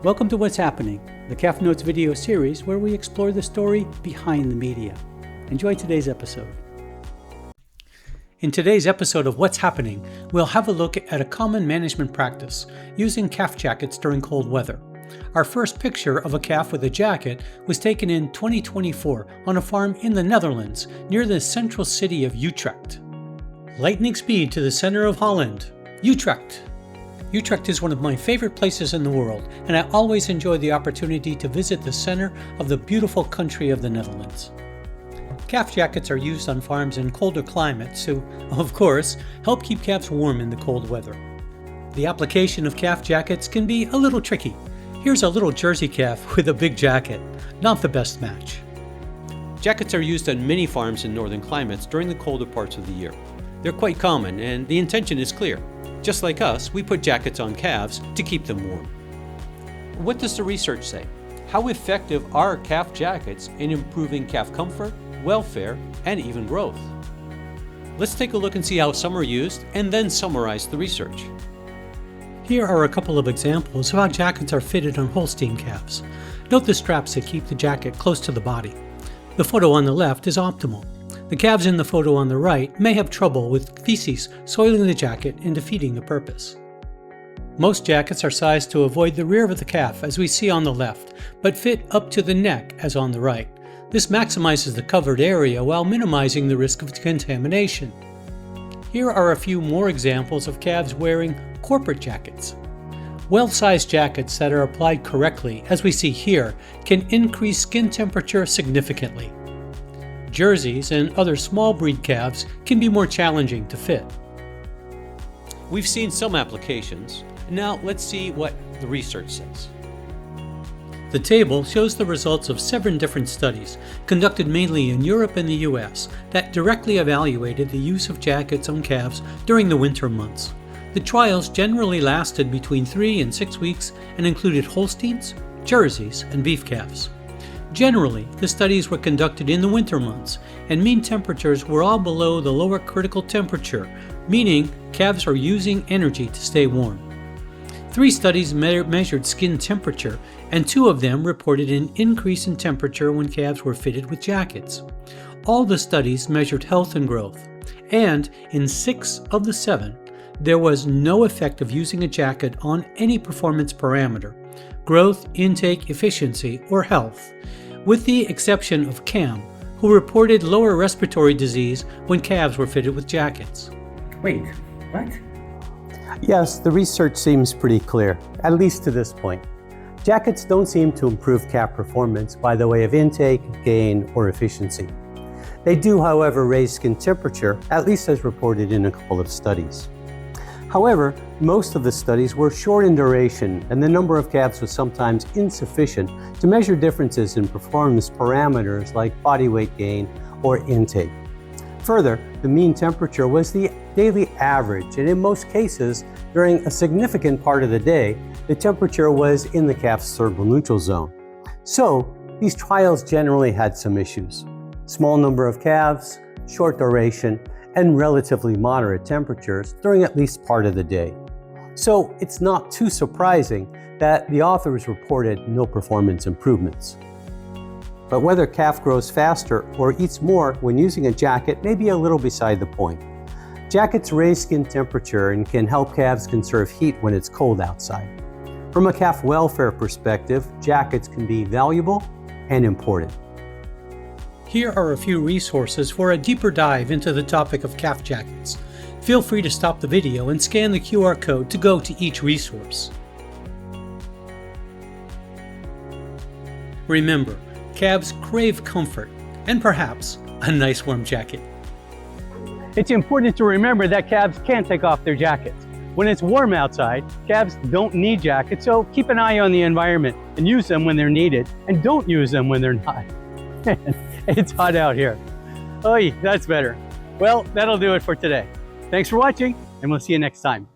Welcome to What's Happening, the CAF Notes video series where we explore the story behind the media. Enjoy today's episode. In today's episode of What's Happening, we'll have a look at a common management practice using CAF jackets during cold weather. Our first picture of a calf with a jacket was taken in 2024 on a farm in the Netherlands near the central city of Utrecht. Lightning speed to the center of Holland, Utrecht. Utrecht is one of my favorite places in the world, and I always enjoy the opportunity to visit the center of the beautiful country of the Netherlands. Calf jackets are used on farms in colder climates to, of course, help keep calves warm in the cold weather. The application of calf jackets can be a little tricky. Here's a little Jersey calf with a big jacket. Not the best match. Jackets are used on many farms in northern climates during the colder parts of the year. They're quite common, and the intention is clear. Just like us, we put jackets on calves to keep them warm. What does the research say? How effective are calf jackets in improving calf comfort, welfare, and even growth? Let's take a look and see how some are used and then summarize the research. Here are a couple of examples of how jackets are fitted on Holstein calves. Note the straps that keep the jacket close to the body. The photo on the left is optimal. The calves in the photo on the right may have trouble with feces soiling the jacket and defeating the purpose. Most jackets are sized to avoid the rear of the calf as we see on the left, but fit up to the neck as on the right. This maximizes the covered area while minimizing the risk of contamination. Here are a few more examples of calves wearing corporate jackets. Well-sized jackets that are applied correctly, as we see here, can increase skin temperature significantly. Jerseys and other small breed calves can be more challenging to fit. We've seen some applications. Now let's see what the research says. The table shows the results of 7 different studies, conducted mainly in Europe and the US, that directly evaluated the use of jackets on calves during the winter months. The trials generally lasted between 3 and 6 weeks and included Holsteins, Jerseys, and beef calves. Generally, the studies were conducted in the winter months, and mean temperatures were all below the lower critical temperature, meaning calves are using energy to stay warm. 3 studies measured skin temperature, and 2 of them reported an increase in temperature when calves were fitted with jackets. All the studies measured health and growth, and in 6 of the 7, there was no effect of using a jacket on any performance parameter, growth, intake, efficiency, or health, with the exception of Cam, who reported lower respiratory disease when calves were fitted with jackets. Wait, what? Yes, the research seems pretty clear, at least to this point. Jackets don't seem to improve calf performance by the way of intake, gain, or efficiency. They do, however, raise skin temperature, at least as reported in a couple of studies. However, most of the studies were short in duration, and the number of calves was sometimes insufficient to measure differences in performance parameters like body weight gain or intake. Further, the mean temperature was the daily average, and in most cases, during a significant part of the day, the temperature was in the calf's cerebral neutral zone. So, these trials generally had some issues. Small number of calves, short duration, and relatively moderate temperatures during at least part of the day. So it's not too surprising that the authors reported no performance improvements. But whether calf grows faster or eats more when using a jacket may be a little beside the point. Jackets raise skin temperature and can help calves conserve heat when it's cold outside. From a calf welfare perspective, jackets can be valuable and important. Here are a few resources for a deeper dive into the topic of calf jackets. Feel free to stop the video and scan the QR code to go to each resource. Remember, calves crave comfort and perhaps a nice warm jacket. It's important to remember that calves can't take off their jackets. When it's warm outside, calves don't need jackets, so keep an eye on the environment and use them when they're needed, and don't use them when they're not. It's hot out here. Oy, that's better. Well, that'll do it for today. Thanks for watching, and we'll see you next time.